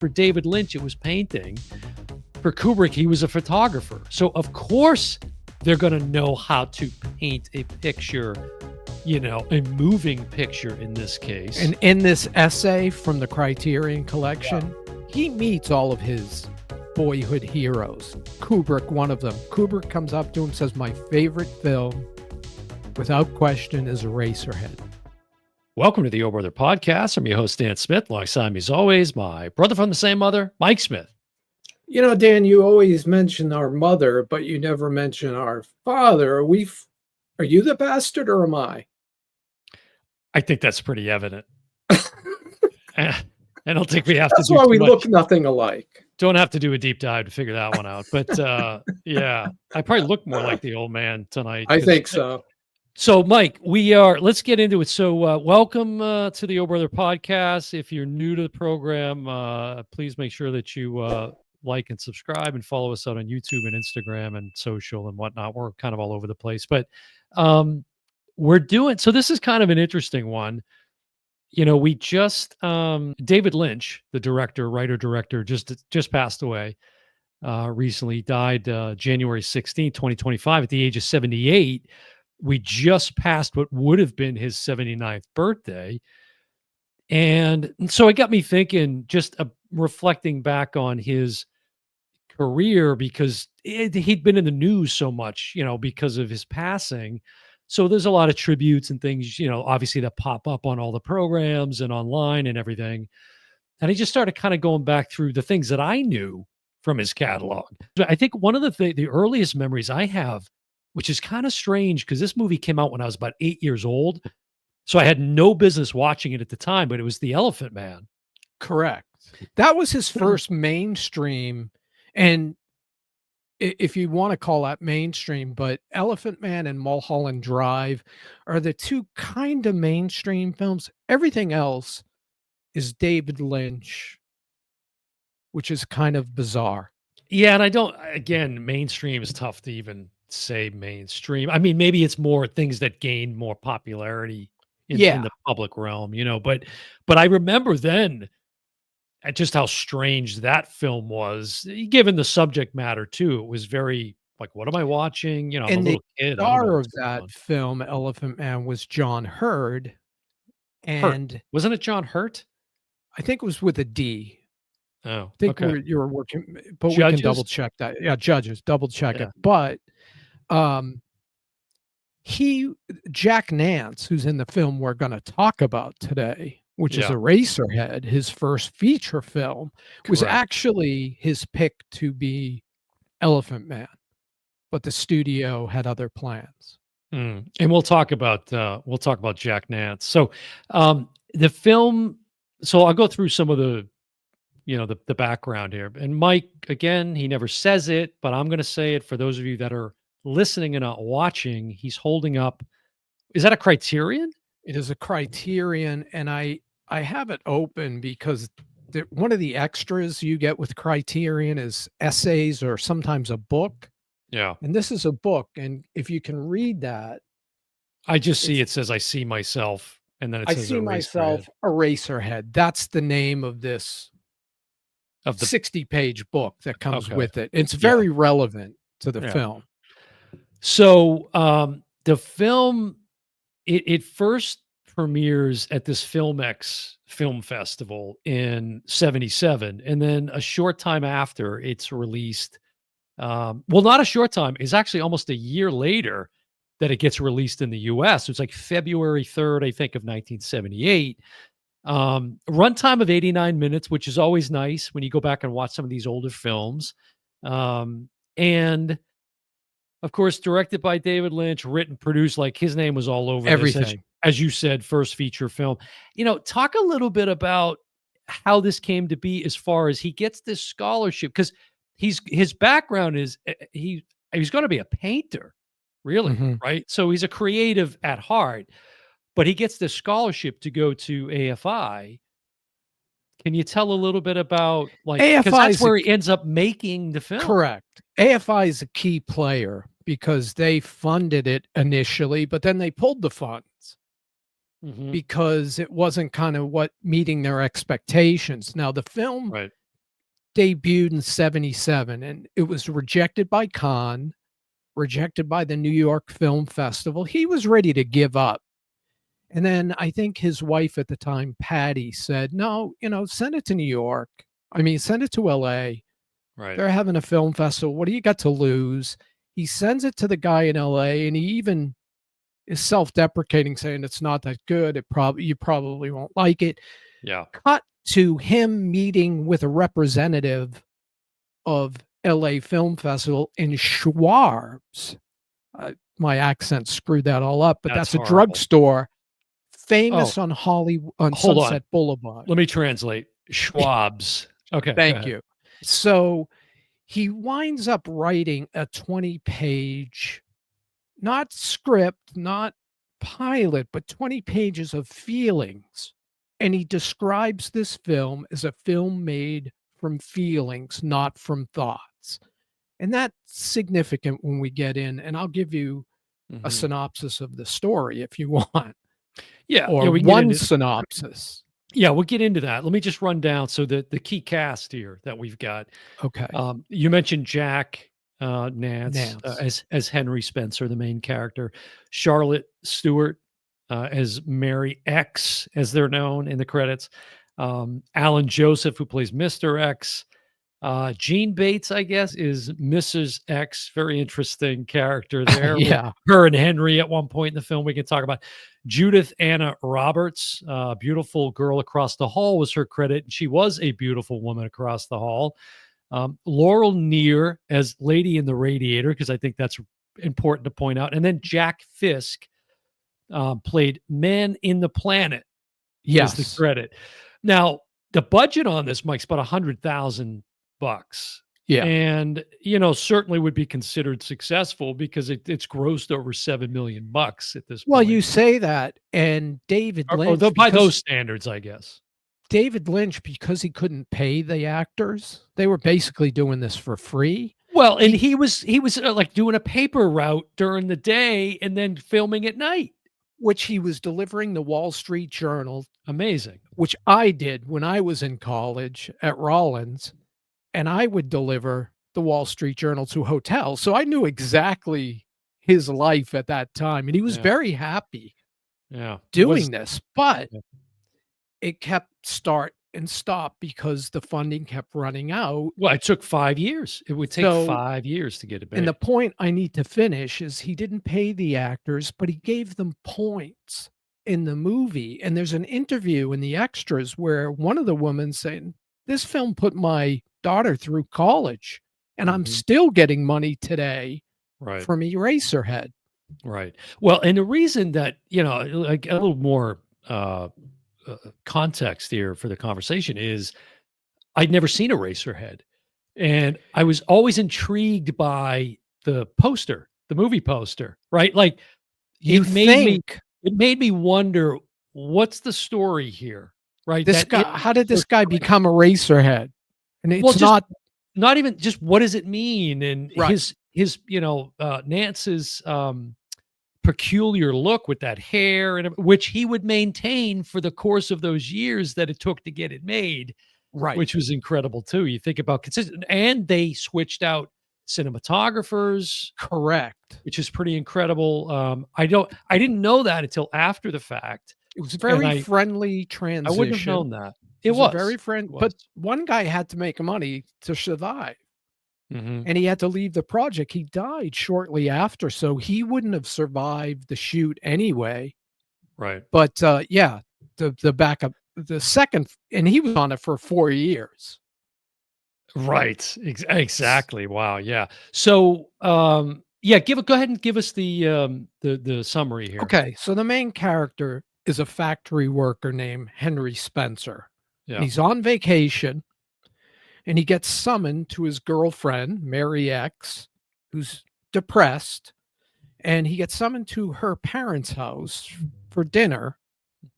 For David Lynch, it was painting. For Kubrick, he was a photographer. So, of course, they're going to know how to paint a picture, a moving picture in this case. And in this essay from the Criterion Collection, he meets all of his boyhood heroes. Kubrick, one of them. Kubrick comes up to him and says, my favorite film, without question, is Eraserhead. Welcome to the Oh Brother Podcast. I'm your host, Dan Smith. Alongside me, as always, my brother from the same mother, Mike Smith. You know, Dan, you always mention our mother, but you never mention our father. Are you the bastard or am I? I think that's pretty evident. I don't think we have to do That's why we look nothing alike. Don't have to do a deep dive to figure that one out. But yeah, I probably look more like the old man tonight. I think so. So, Mike, let's get into it. So, welcome to the Oh Brother Podcast. If you're new to the program, please make sure that you like and subscribe and follow us out on YouTube and Instagram and social and whatnot. We're kind of all over the place, but so this is kind of an interesting one. We just, David Lynch, the writer-director, just passed away recently, died January 16, 2025 at the age of 78. We just passed what would have been his 79th birthday. And so it got me thinking, just reflecting back on his career, because he'd been in the news so much, because of his passing. So there's a lot of tributes and things, obviously that pop up on all the programs and online and everything. And I just started kind of going back through the things that I knew from his catalog. I think one of the earliest memories I have, which is kind of strange because this movie came out when I was about 8 years old. So I had no business watching it at the time, but it was The Elephant Man. Correct. That was his first mainstream. And if you want to call that mainstream, but Elephant Man and Mulholland Drive are the two kind of mainstream films. Everything else is David Lynch, which is kind of bizarre. Yeah, and mainstream is tough to even say mainstream. I mean, maybe it's more things that gain more popularity in the public realm, but I remember then just how strange that film was, given the subject matter too. It was very like, what am I watching? I'm a little kid. The star of that film, Elephant Man, was John Hurd. And wasn't it John Hurt? I think it was with a D. Oh, I think you were working, but Judges? We can double check that. Yeah, Judges, double check it. But Jack Nance, who's in the film we're going to talk about today, which is Eraserhead, his first feature film, was actually his pick to be Elephant Man, but the studio had other plans. And we'll talk about Jack Nance. So the film. So I'll go through some of the the background here. And Mike, again, he never says it, but I'm going to say it for those of you that are listening and not watching. He's holding up. Is that a Criterion? It is a Criterion, and I have it open because one of the extras you get with Criterion is essays or sometimes a book. Yeah. And this is a book, and if you can read that. I just see it says, I see myself, and then it says I see myself, Eraserhead. That's the name of this 60-page book that comes with it. It's very relevant to the film. So the film, it first premieres at this FilmX Film Festival in 1977. And then a short time after, it's released. Well, not a short time. It's actually almost a year later that it gets released in the U.S. So it's like February 3rd, I think, of 1978. Runtime of 89 minutes, which is always nice when you go back and watch some of these older films. And of course, directed by David Lynch, written, produced, like his name was all over everything. This, as you said, first feature film. Talk a little bit about how this came to be as far as he gets this scholarship, because his background is he's going to be a painter, really, right? So he's a creative at heart. But he gets this scholarship to go to AFI. Can you tell a little bit about, like, because that's where he ends up making the film? Correct. AFI is a key player because they funded it initially, but then they pulled the funds because it wasn't kind of meeting their expectations. Now, the film debuted in '77, and it was rejected by Cannes, rejected by the New York Film Festival. He was ready to give up. And then I think his wife at the time, Patty, said, "No, send it to New York. I mean, send it to LA. Right. They're having a film festival. What do you got to lose?" He sends it to the guy in LA, and he even is self-deprecating, saying it's not that good. You probably won't like it. Yeah. Cut to him meeting with a representative of LA Film Festival in Schwab's. My accent screwed that all up, but That's that's a horrible. drugstore Oh, famous on hold on. Sunset Boulevard. Let me translate. Schwab's. Okay, go Thank ahead. you. So he winds up writing a 20-page, not script, not pilot, but 20 pages of feelings. And he describes this film as a film made from feelings, not from thoughts. And that's significant when we get in, and I'll give you a Mhm. synopsis of the story if you want, Yeah, yeah, or we can get one into synopsis. yeah, we'll get into that. Let me just run down so the key cast here that we've got. Okay. You mentioned Jack Nance Nance. as Henry Spencer, the main character. Charlotte Stewart as Mary X, as they're known in the credits. Alan Joseph, who plays Mr. X. Jean Bates, I guess, is Mrs. X. Very interesting character there with Yeah. her and Henry at one point in the film we can talk about. Judith Anna Roberts, beautiful girl across the hall was her credit. She was a beautiful woman across the hall. Laurel Neer as Lady in the Radiator, because I think that's important to point out. And then Jack Fisk played Man in the Planet is the Yes. credit. Now, the budget on this, Mike's about $100,000, Yeah. and certainly would be considered successful because it's grossed over $7 million at this Well, point. you say that, and By those standards, I guess. David Lynch, because he couldn't pay the actors, they were basically doing this for free. Well, and He he was like doing a paper route during the day and then filming at night. which he was delivering the Wall Street Journal, Amazing. which I did when I was in college at Rollins, and I would deliver the Wall Street Journal to hotels, so I knew exactly his life at that time, and he was Yeah, very happy yeah. It was. doing this, but Yeah. it kept start and stop because the funding kept running out. Well, it took 5 years. It would take So, 5 years to get it and the made. point I need to finish is he didn't pay the actors, but he gave them points in the movie. And there's an interview in the extras where one of the women saying, "This film put my daughter through college, and I'm Mhm. still getting money today Right. from Eraserhead." Right. Well, and the reason that, like a little more context here for the conversation is I'd never seen Eraserhead. And I was always intrigued by the poster, the movie poster, right? Like You think it made me wonder what's the story here, right? this That it guy, how did this was guy coming. become Eraserhead? And Well, it's just not not even just what does it mean? And right, his Nance's peculiar look with that hair and which he would maintain for the course of those years that it took to get it made, right, which was incredible too. You think about consistent, and they switched out cinematographers, correct. which is pretty incredible. I didn't know that until after the fact, It was a and very friendly I wouldn't have transition. known that. It It was a very was. friend, It but was. one guy had to make money to survive, Mhm. and he had to leave the project. He died shortly after, so he wouldn't have survived the shoot anyway. Right. But, yeah, the backup the second and he was on it for 4 years. Right. Exactly. Wow. Yeah. So, yeah, go ahead and give us the summary here. Okay, so the main character is a factory worker named Henry Spencer, and Yeah. he's on vacation, and he gets summoned to his girlfriend, Mary X, who's depressed, and he gets summoned to her parents' house for dinner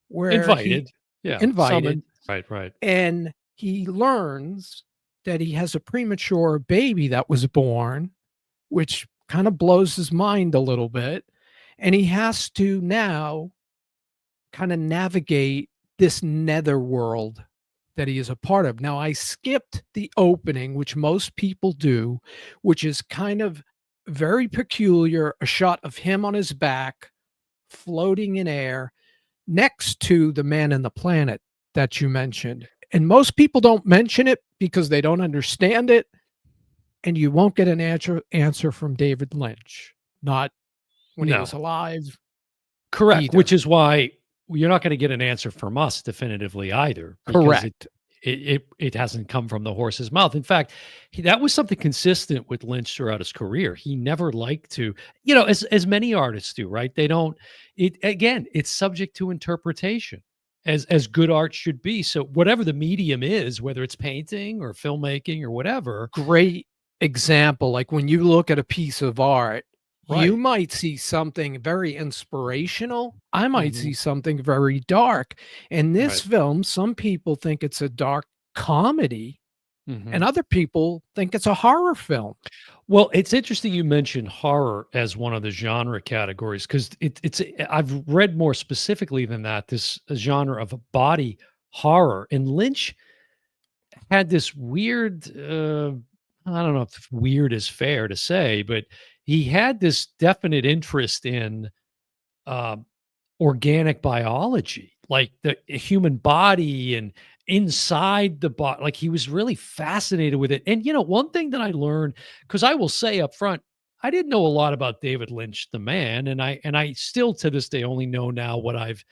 where he Invited. Yeah. invited, Summoned. Right. Right. and he learns that he has a premature baby that was born, which kind of blows his mind a little bit, and he has to now kind of navigate this netherworld that he is a part of. Now, I skipped the opening, which most people do, which is kind of very peculiar, a shot of him on his back floating in air next to the man in the planet that you mentioned. And most people don't mention it because they don't understand it, and you won't get an answer from David Lynch, not when he was No. alive Correct, which either. is why you're not gonna get an answer from us definitively either, because it Correct. it it it hasn't come from the horse's mouth. In fact, that was something consistent with Lynch throughout his career. He never liked to, as many artists do, right? They don't it again, it's subject to interpretation, as good art should be. So whatever the medium is, whether it's painting or filmmaking or whatever. Great example, like, when you look at a piece of art, you Right. might see something very inspirational, I might see Mhm. something very dark. In this Right. film, some people think it's a dark comedy, and Mhm. other people think it's a horror film. Well, it's interesting you mentioned horror as one of the genre categories, because I've read more specifically than that, this genre of a body horror. And Lynch had this weird, I don't know if weird is fair to say, but he had this definite interest in um, organic biology, like the human body and inside the body. Like he was really fascinated with it. And one thing that I learned, because I will say up front, I didn't know a lot about David Lynch, the man, and I still to this day only know now what I've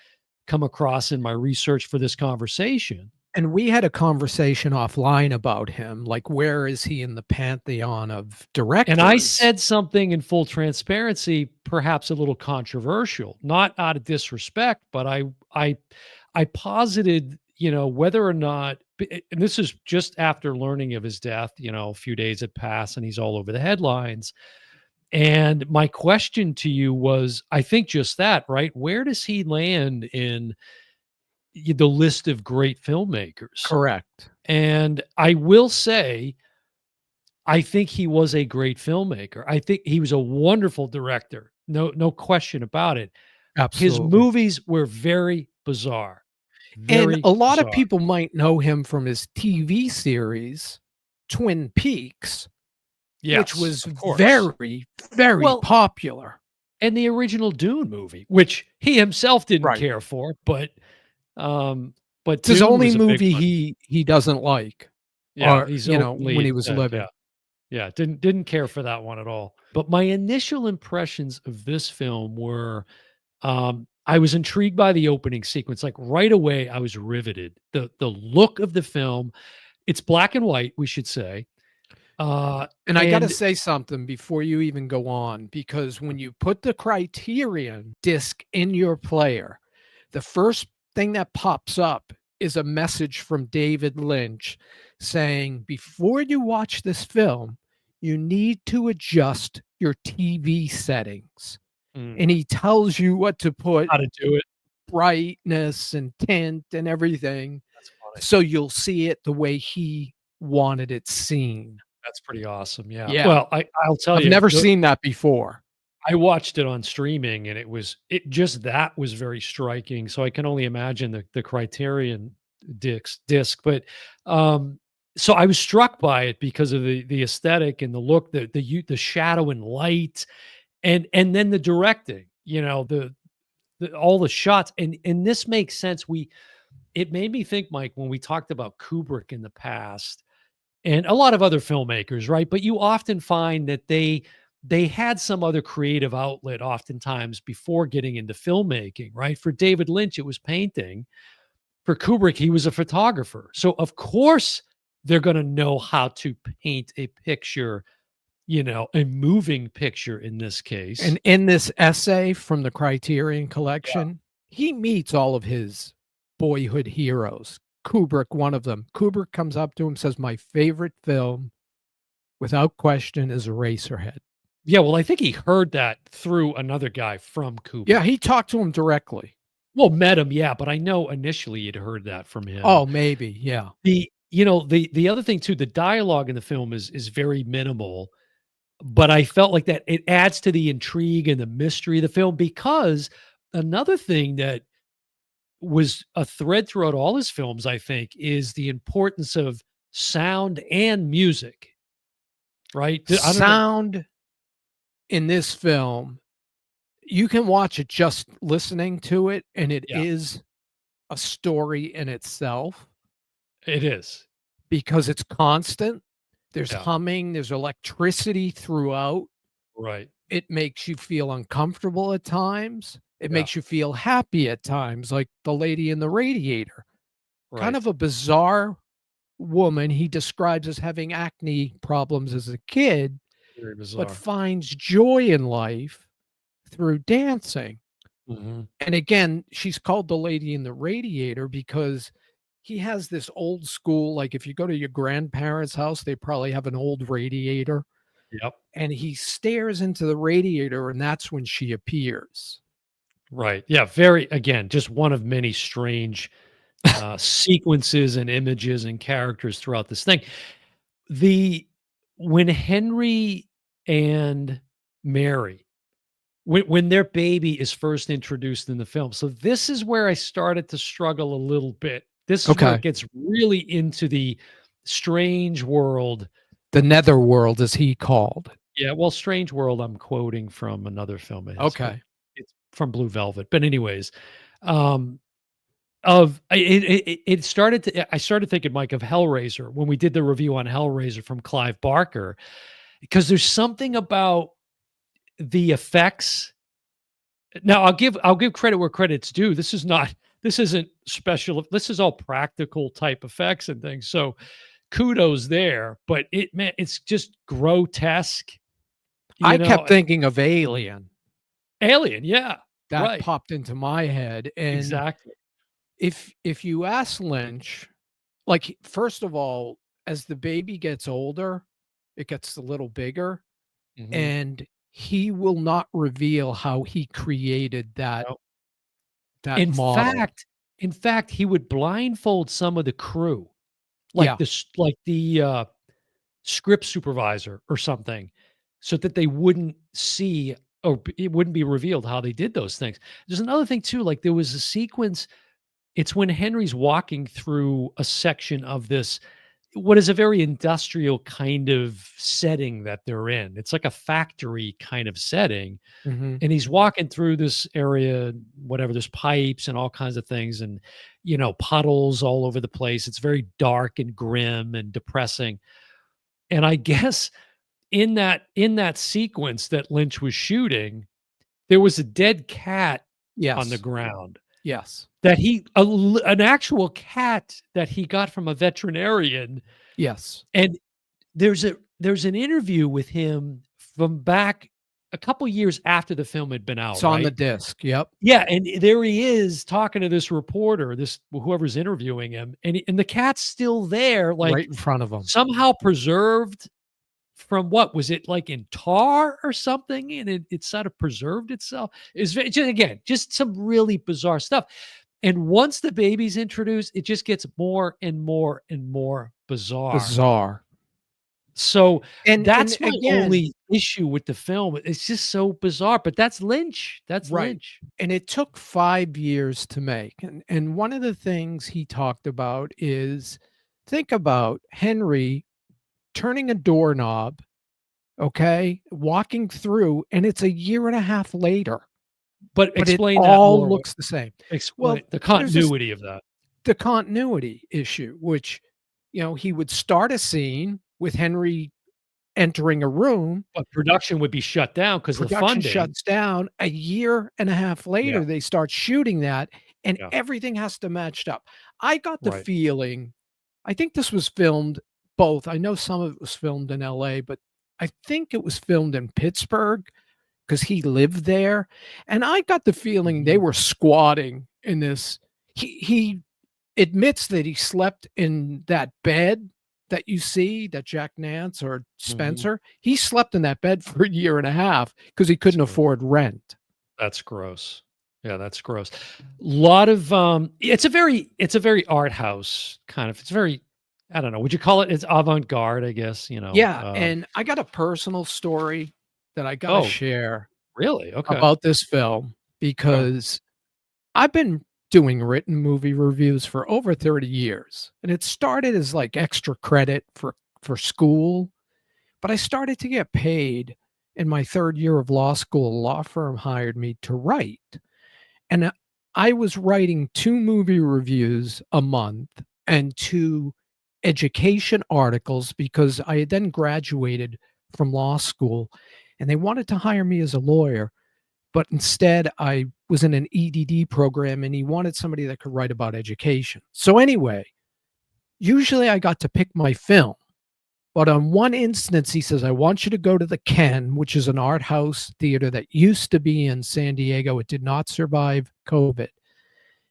come across in my research for this conversation. And we had a conversation offline about him, like, where is he in the pantheon of And I directors? said something in full transparency, perhaps a little controversial, not out of disrespect, but I posited, whether or not, and this is just after learning of his death, a few days had passed and he's all over the headlines. And my question to you was, I think just that, right? Where does he land in the list of great filmmakers? Correct. And I will say, I think he was a great filmmaker. I think he was a wonderful director. No question about it. His Absolutely. movies were very bizarre, And very a lot of bizarre. people might know him from his TV series, Twin Peaks, which Yes, was of course. very, very Well, popular. and the original Dune movie, which he himself didn't Right. care for, um, but It's his Dune only was a big movie one. he doesn't like, Yeah, or, he's when he openly was said, yeah. living. Yeah, didn't care for that one at all. But my initial impressions of this film were, I was intrigued by the opening sequence. Like right away, I was riveted. The look of the film, it's black and white, we should say. And I gotta And say something before you even go on, because when you put the Criterion disc in your player, the first thing that pops up is a message from David Lynch saying, "Before you watch this film, you need to adjust your TV settings." mm, And he tells you what to put, how to do it. brightness and tint and everything, That's funny. so you'll see it the way he wanted it seen. That's pretty awesome. Yeah. Yeah. Well, I'll tell I've you, never seen that before. I watched it on streaming and it just that was very striking. So I can only imagine the Criterion disc. But so I was struck by it because of the aesthetic and the look, the shadow and light, and then the directing, the all the shots. And this makes sense. It made me think, Mike, when we talked about Kubrick in the past and a lot of other filmmakers, right? But you often find that they had some other creative outlet oftentimes before getting into filmmaking, right? For David Lynch, it was painting. For Kubrick, he was a photographer. So of course they're going to know how to paint a picture, a moving picture in this case. And in this essay from the Criterion Yeah. Collection, he meets all of his boyhood heroes. Kubrick, one of them. Kubrick comes up to him, says, "My favorite film, without question, is Eraserhead." Yeah, well, I think he heard that through another guy from Yeah, Kubrick. he talked to him directly. Well, met him, yeah, but I know initially you'd heard that from him. Oh, maybe, yeah. The other thing too, the dialogue in the film is very minimal, but I felt like that it adds to the intrigue and the mystery of the film because another thing that was a thread throughout all his films, I think, is the importance of sound and music, right? I don't know. Sound in this film, you can watch it just listening to it, and it Yeah, is a story in itself it is. because it's constant. There's Yeah, humming, there's electricity throughout. right. It makes you feel uncomfortable at times. It Yeah, makes you feel happy at times, like the lady in the radiator. Kind right. of a bizarre woman he describes as having acne problems as a kid, Very but bizarre. finds joy in life through dancing. Mhm. And again, she's called the lady in the radiator because he has this old school, like if you go to your grandparents' house, they probably have an old radiator, Yep. and he stares into the radiator, and that's when she appears. Right. Yeah, very again, just one of many strange, sequences and images and characters throughout this thing. The when Henry and Mary, when their baby is first introduced in the film, so this is where I started to struggle a little bit. This is where it Okay. gets really into the strange world. The netherworld, as he called. Yeah, well, Strange World, I'm quoting from another film of his, but Okay. it's from Blue Velvet. But anyways, um, of it started to I started thinking, Mike, of Hellraiser when we did the review on Hellraiser from Clive Barker, because there's something about the effects. Now, I'll give credit where credit's due. This isn't special. This is all practical type effects and things. So kudos there, but it's just grotesque, I you kept know. thinking of Alien. Alien, yeah, That right, popped into my head, and exactly. if you ask Lynch, like, first of all, as the baby gets older, it gets a little bigger, Mhm. and he will not reveal how he created Yep. that In model. fact in fact, he would blindfold some of the crew, like Yeah. the script supervisor or something, so that they wouldn't see or it wouldn't be revealed how they did those things. There's another thing too, like, there was a sequence. It's when Henry's walking through a section of this what is a very industrial kind of setting that they're in. It's like a factory kind of setting, Mhm. and he's walking through this area, whatever, there's pipes and all kinds of things and, puddles all over the place. It's very dark and grim and depressing. And I guess in that sequence that Lynch was shooting, there was a dead cat on the Yes. ground Yes. that an actual cat that he got from a veterinarian. Yes. And there's an interview with him from back a couple years after the film had been It's out, on the right? disc. Yep. Yeah, and there he is talking to this reporter, this whoever's interviewing him, and the cat's still there, Right like, in front of him. somehow preserved from what? Was it, like, in tar or something, and it sort of preserved itself? It's ve just again, just some really bizarre stuff, and once the baby's introduced, it just gets more and more and more bizarre. Bizarre. So, And that's my again, only issue with the film. It's just so bizarre, but that's Lynch. That's right. Lynch. And it took 5 years to make, and one of the things he talked about is, think about Henry turning a doorknob, okay, walking through, and it's a year and a half later, But but it explain that all more. looks the same. Explain Well, the there's this continuity of that. the continuity issue, which, he would start a scene with Henry entering a room. But production would be shut down because of the Production funding. shuts down. A year and a half Yeah, later, they start shooting that, and yeah, everything has to match up. I got the right. feeling, I think this was filmed both. I know some of it was filmed in LA, but I think it was filmed in Pittsburgh because he lived there. And I got the feeling they Mhm, were squatting in this. He admits that he slept in that bed that you see, that Jack Nance or mhm. Spencer, he slept in that bed for a year and a half because he That's couldn't gross. afford rent. That's gross. Yeah, that's gross. Lot of, it's a very art house kind of it's very I don't know, would you call it it's avant-garde, I guess, Yeah, and I got a personal story that I gotta Oh, share really? Okay. about this film Okay. because I've been doing written movie reviews for over 30 years. And it started as like extra credit for school, but I started to get paid in my 3rd year of law school. A law firm hired me to write. And I was writing 2 movie reviews a month and 2 education articles because I had then graduated from law school and they wanted to hire me as a lawyer. But instead, I was in an EDD program and he wanted somebody that could write about education. So, anyway, usually I got to pick my film. But on one instance, he says, I want you to go to the Ken, which is an art house theater that used to be in San Diego. It did not survive COVID.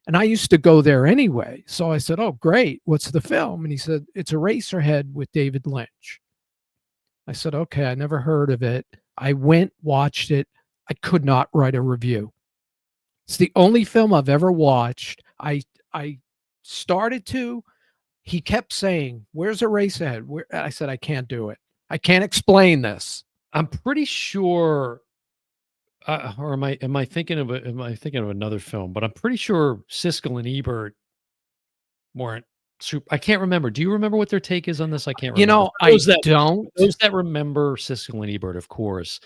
And I used to go there anyway. So I said, oh, great. What's the film? And he said, it's Eraserhead with David Lynch. I said, okay, I never heard of it. I went, watched it. I could not write a review. It's the only film I've ever watched. I started to. He kept saying, "Where's Eraserhead?" I said, "I can't do it. I can't explain this." I'm pretty sure, or am I thinking of another film? But I'm pretty sure Siskel and Ebert weren't super. I can't remember. Do you remember what their take is on this? I can't remember. For I those that don't. those that remember Siskel and Ebert, of course,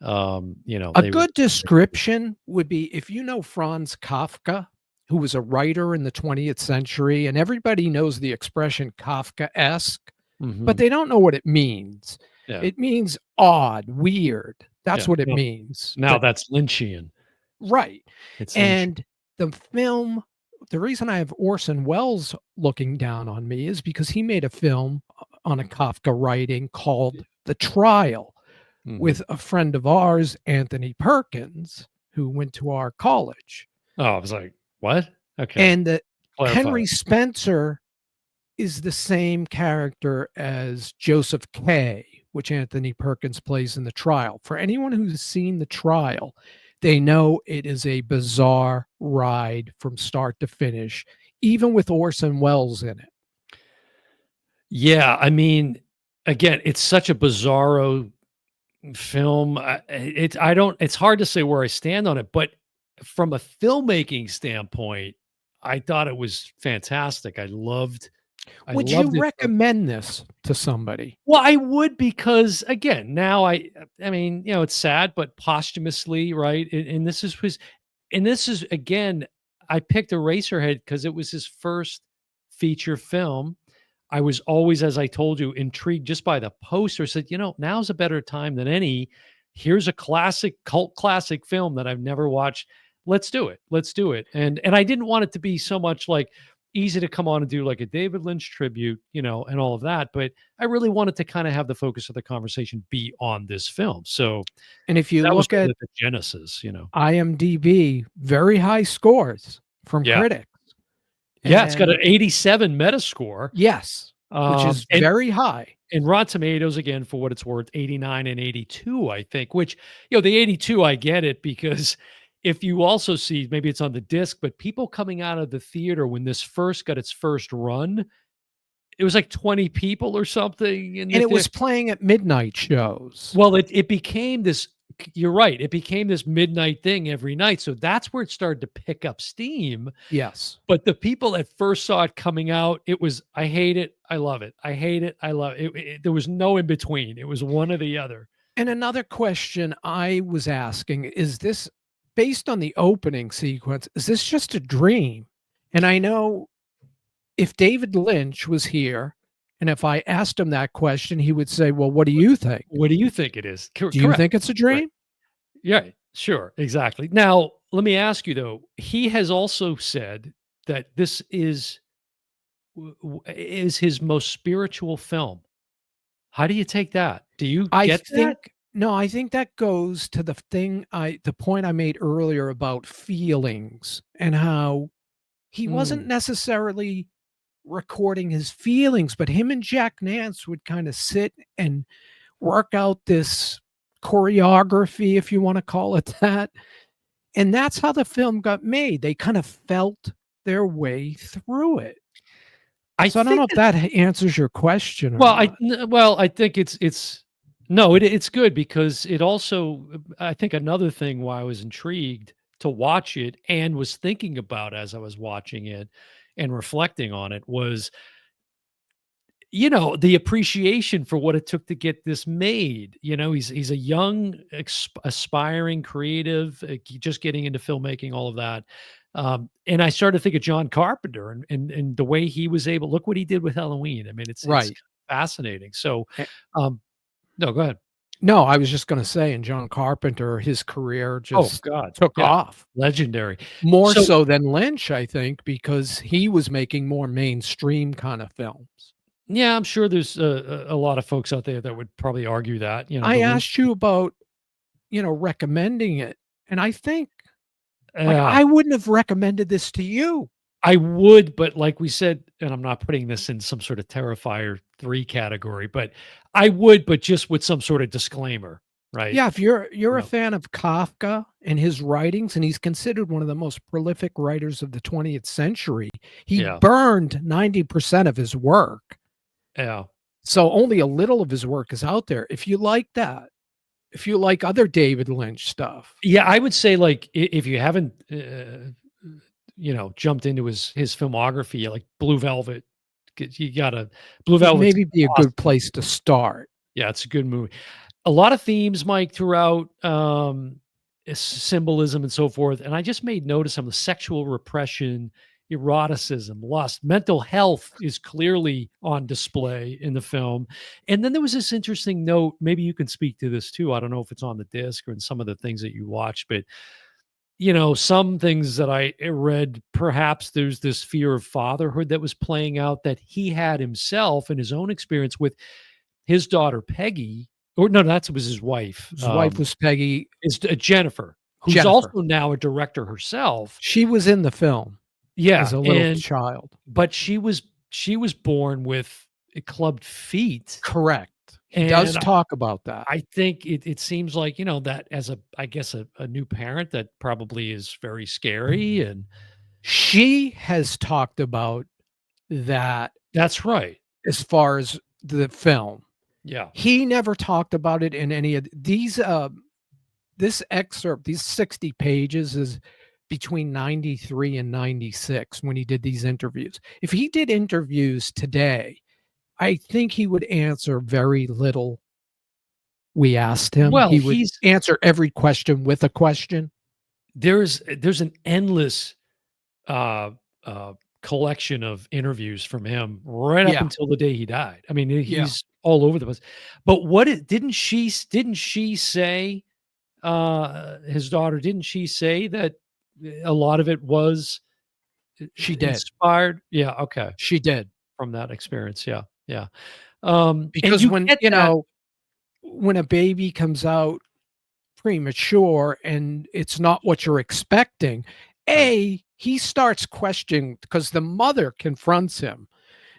A good description would be if you know Franz Kafka, who was a writer in the 20th century, and everybody knows the expression Kafkaesque, but they don't know what it means. Yeah. It means odd, weird. That's Yeah. what it means. Now that's Lynchian. Right. It's And the film, the reason I have Orson Welles looking down on me is because he made a film on a Kafka writing called The Trial with a friend of ours, Anthony Perkins, who went to our college. Oh, I was like, what? Okay. And Henry Spencer is the same character as Joseph K., which Anthony Perkins plays in The Trial. For anyone who's seen The Trial, they know it is a bizarre ride from start to finish, even with Orson Welles in it. Yeah, I mean, again, it's such a bizarro film. It's hard to say where I stand on it, but from a filmmaking standpoint, I thought it was fantastic. Would you recommend this to somebody? Well, I would, because again, now I mean, it's sad, but posthumously, right? And this is again, I picked Eraserhead because it was his first feature film. I was always, as I told you, intrigued just by the poster. Said, now's a better time than any. Here's a classic, cult classic film that I've never watched. Let's do it. Let's do it. And I didn't want it to be so much like easy to come on and do like a David Lynch tribute, and all of that. But I really wanted to kind of have the focus of the conversation be on this film. So, and if you look at the genesis, IMDb, very high scores from critics. Yeah, it's got an 87 Metascore. Yes, which is very high. And Rotten Tomatoes, again, for what it's worth, 89 and 82, I think, which, the 82, I get it, because if you also see, maybe it's on the disc, but people coming out of the theater when this first got its first run, it was like 20 people or something. And it was playing at midnight shows. Well, it became this, you're right, it became this midnight thing every night. So that's where it started to pick up steam. Yes. But the people that first saw it coming out, it was, I hate it, I love it. I hate it, I love it. There was no in between. It was one or the other. And another question I was asking, is this, based on the opening sequence, is this just a dream? And I know if David Lynch was here, and if I asked him that question, he would say, well, what do you think? What do you think it is? Do you think it's a dream? Right. Yeah, sure. Exactly. Now, let me ask you, though. He has also said that this is his most spiritual film. How do you take that? Do you get that? No, I think that goes to the point I made earlier about feelings and how he wasn't necessarily recording his feelings, but him and Jack Nance would kind of sit and work out this choreography, if you want to call it that. And that's how the film got made. They kind of felt their way through it. I don't know if that answers your question. I think it's good, because it also, I think another thing why I was intrigued to watch it and was thinking about as I was watching it and reflecting on it was, the appreciation for what it took to get this made. He's a young, aspiring creative, just getting into filmmaking, all of that. And I started to think of John Carpenter and the way he was able. Look what he did with Halloween. I mean, it's Right. fascinating. So, Eh, no, go ahead. no, I was just gonna say, in John Carpenter, his career Oh just God, took yeah, off. legendary. More So so than Lynch, I think, because he was making more mainstream kinda films. yeah, I'm sure there's a lot of folks out there that would probably argue that. I The Lynch. asked you about, recommending it, and I think, like, Yeah. I wouldn't have recommended this to you. I would, but like we said, and I'm not putting this in some sort of Terrifier 3 category, but I would, but just with some sort of disclaimer, right? Yeah, if you're You a know? fan of Kafka and his writings, and he's considered one of the most prolific writers of the 20th century, he Yeah. burned 90% of his work. Yeah. So only a little of his work is out there. If you like that, if you like other David Lynch stuff, Yeah, I would say, like, if you haven't, jumped into his filmography, like Blue Velvet, you gotta. Blue would Velvet's maybe be a good awesome. place to start. Yeah, it's a good movie. A lot of themes, Mike, throughout, symbolism and so forth. And I just made note of some of the sexual repression, eroticism, lust, mental health is clearly on display in the film. And then there was this interesting note. Maybe you can speak to this too. I don't know if it's on the disc or in some of the things that you watched, but some things that I read, perhaps there's this fear of fatherhood that was playing out that he had himself in his own experience with his daughter Peggy, or no, that was his wife, His wife was Peggy is Jennifer, who's Jennifer. also now a director herself. She was in the film as Yeah, a little and child. but she was born with clubbed feet, Correct. He does and talk about that. I think it seems like, that as I guess a new parent, that probably is very scary, and She has talked about that that's right. as far as the film. Yeah. He never talked about it in any of these, this excerpt, these 60 pages is between 93 and 96 when he did these interviews. If he did interviews today, I think he would answer very little we asked him. Well, He would he's answer every question with a question. there's an endless uh, uh, collection of interviews from him right up Yeah, until the day he died. I mean, yeah. he's all over the place. But didn't she say, his daughter, didn't she say that a lot of it was She did. inspired? Yeah, okay, She did. from that experience. Yeah, yeah. And Because you when, get that. when a baby comes out premature and it's not what you're expecting, Right. he starts questioning because the mother confronts him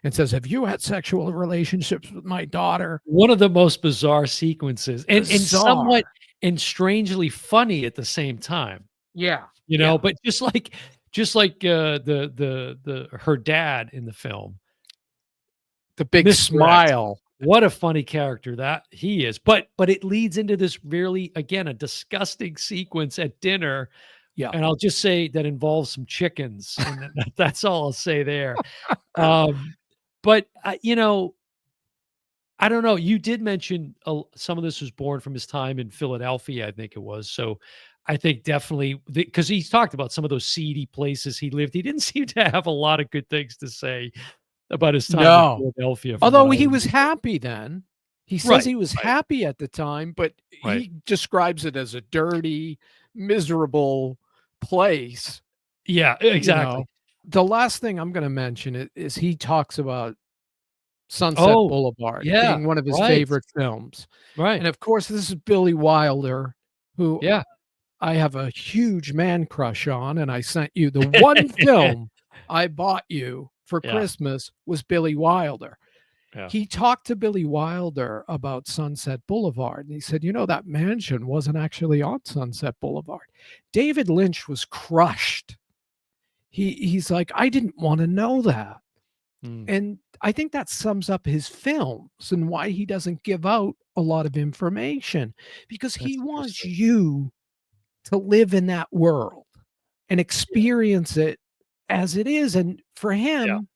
and says, "Have you had sexual relationships with my daughter?" One of the most bizarre sequences, and somewhat Bizarre. and strangely funny at the same time. Yeah, yeah. But just like, the her dad in the film, The big Mr. X, smile. what a funny character that he is, but it leads into this really, again, a disgusting sequence at dinner, Yeah. and I'll just say that involves some chickens, and that's all I'll say there. Um, but, I don't know. You did mention some of this was born from his time in Philadelphia, I think it was. So I think definitely because he's talked about some of those seedy places he lived. He didn't seem to have a lot of good things to say about his time in No. Philadelphia, from what Although I he was remember. happy then. He says Right, he was right, happy at the time, but right. he describes it as a dirty, miserable place, Yeah, you know? exactly. The last thing I'm gonna mention is he talks about Sunset Oh, Boulevard yeah, being one of his right, favorite films, right. and of course, this is Billy Wilder, who Yeah. I have a huge man crush on, and I sent you the one film I bought you for Yeah, Christmas was Billy Wilder. yeah. He talked to Billy Wilder about Sunset Boulevard, and he said, that mansion wasn't actually on Sunset Boulevard." David Lynch was crushed. He's like, "I didn't wanna know that." Mm, And I think that sums up his films and why he doesn't give out a lot of information, because he that's wants interesting. you to live in that world. and Yeah, experience it as it is. And for yeah. him,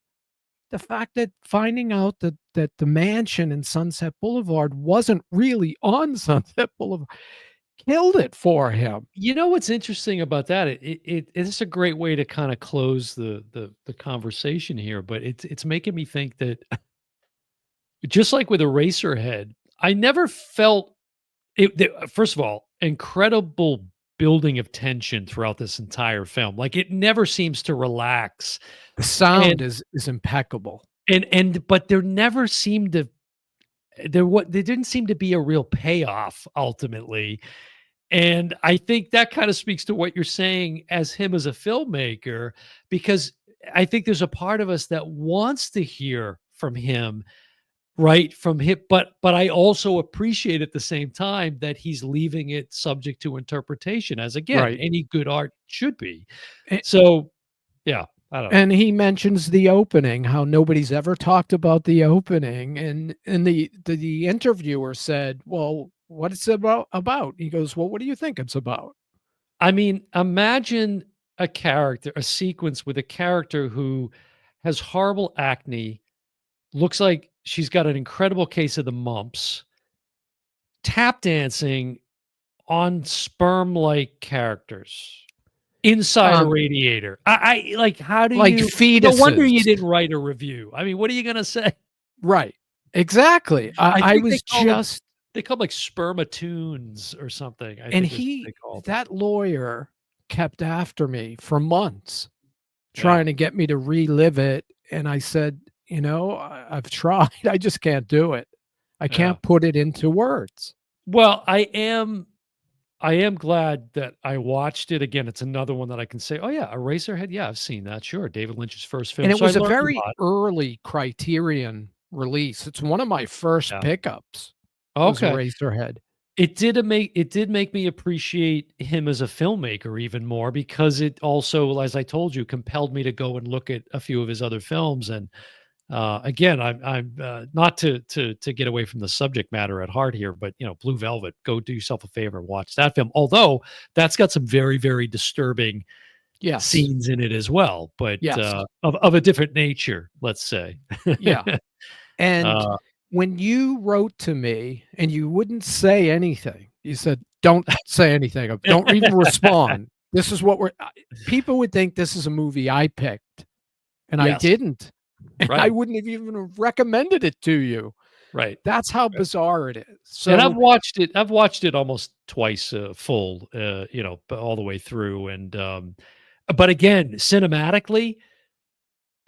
the fact that finding out that the mansion in Sunset Boulevard wasn't really on Sunset Boulevard killed it for him. You know what's interesting about that? It's a great way to kinda close the conversation here, but it's making me think that just like with Eraserhead, I never felt first of all, incredible building of tension throughout this entire film. Like, it never seems to relax, The sound and is impeccable. but there didn't seem to be a real payoff ultimately, and I think that kinda speaks to what you're saying as him as a filmmaker, because I think there's a part of us that wants to hear from him. Right, from him, but I also appreciate at the same time that he's leaving it subject to interpretation, as again, Right. any good art should be. A So, yeah, I don't know. and he mentions the opening, how nobody's ever talked about the opening, and the interviewer said, "Well, what it's about?" He goes, "Well, what do you think it's about?" I mean, imagine a sequence with a character who has horrible acne, looks like she's got an incredible case of the mumps, tap dancing on sperm-like characters. Inside a Um, radiator. I like, how do like you no wonder fetuses. you didn't write a review. I mean, what are you gonna say? Right. Exactly. I I think was just they call them, like, spermatoons or something, I and think is what he they call them. that lawyer kept after me for months, Yeah, trying to get me to relive it, and I said, "You know, I've tried, I just can't do it. I yeah. can't put it into words." Well, I am glad that I watched it again. It's another one that I can say, "Oh, yeah, Eraserhead, yeah, I've seen that, sure." David Lynch's first And film, it so I was a learned a very lot. early Criterion release. It's one of my first Yeah. pickups was Okay. Eraserhead. It did make me appreciate him as a filmmaker even more, because it also, as I told you, compelled me to go and look at a few of his other films. And again, I'm not to get away from the subject matter at heart here, but Blue Velvet. Go do yourself a favor and watch that film. Although that's got some very very disturbing Yes. scenes in it as well, but Yes. of a different nature, let's say. Yeah. And uh, when you wrote to me and you wouldn't say anything, you said, "Don't say anything. Don't even respond. This is what we're" people would think this is a movie I picked, and I yes, didn't. And I right, wouldn't have even have recommended it to you. right. That's how bizarre it is. And I've So watched it I've watched it almost twice, full, all the way through, and, but again, cinematically,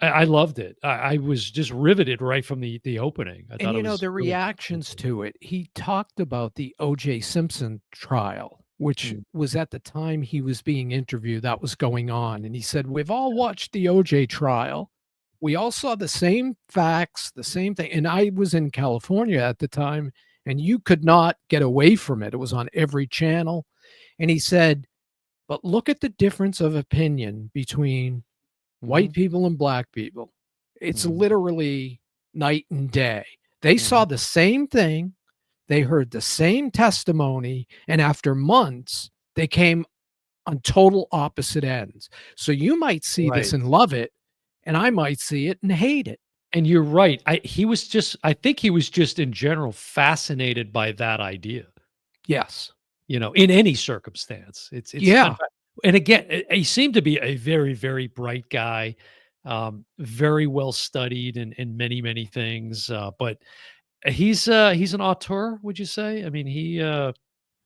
I loved it. I was just riveted right from the opening. I and, thought it you know, was the really reactions fascinating. to it, he talked about the O.J. Simpson trial, which Mm, was at the time he was being interviewed, that was going on, and he said, "We've all watched the O.J. trial. We all saw the same facts, the same thing," and I was in California at the time, and you could not get away from it. It was on every channel, and he said, "But look at the difference of opinion between white mhm, people and black people. It's mhm, literally night and day. They mhm. saw the same thing, they heard the same testimony, and after months, they came on total opposite ends. So you might see this Right. and love it, and I might see it and hate it." And you're right. I think he was just in general fascinated by that idea. Yes. In any circumstance. It's kind Yeah. of, and again, he seemed to be a very, very bright guy, very well studied in many, many things, but he's an auteur, would you say? I mean,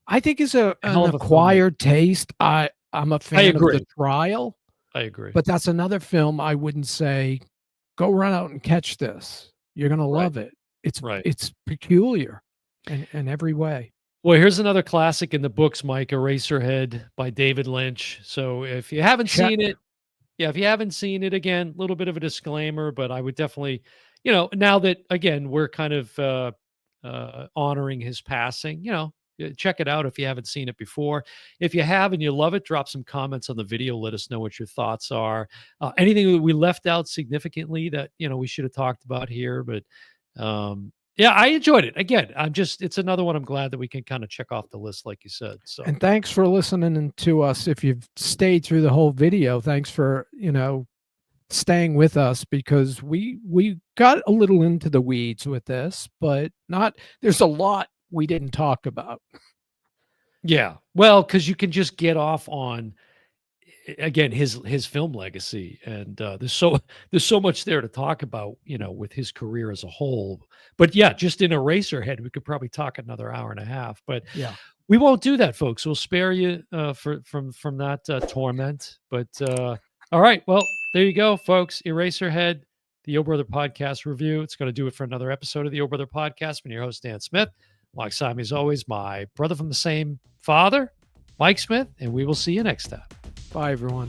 I think it's hell an of a filmmaker. acquired taste. I'm a I fan of The agree. Trial, I agree. but that's another film I wouldn't say, "Go run out and catch this. You're gonna Right, love it." It's right. it's peculiar in every way. Well, here's another classic in the books, Mike, Eraserhead by David Lynch. So if you haven't Check. seen it, yeah, if you haven't seen it, again, a little bit of a disclaimer, but I would definitely, now that again we're kind of honoring his passing, check it out if you haven't seen it before. If you have and you love it, drop some comments on the video. Let us know what your thoughts are. Anything that we left out significantly that we should have talked about here, but Yeah, I enjoyed it. Again, it's another one I'm glad that we can kind of check off the list, like you said. So, And thanks for listening to us. If you've stayed through the whole video, thanks for, staying with us, because we got a little into the weeds with this, but not there's a lot we didn't talk about. yeah. Well, because you can just get off on again his film legacy, and there's so much there to talk about, with his career as a whole. But yeah, just in Eraserhead, we could probably talk another hour and a half. But Yeah. we won't do that, folks. We'll spare you from that torment. But all right, well, there you go, folks. Eraserhead, the O Brother Podcast review. It's going to do it for another episode of the O Brother Podcast. I'm your host, Dan Smith. Alongside me, as always, my brother from the same father, Mike Smith, and we will see you next time. Bye, everyone.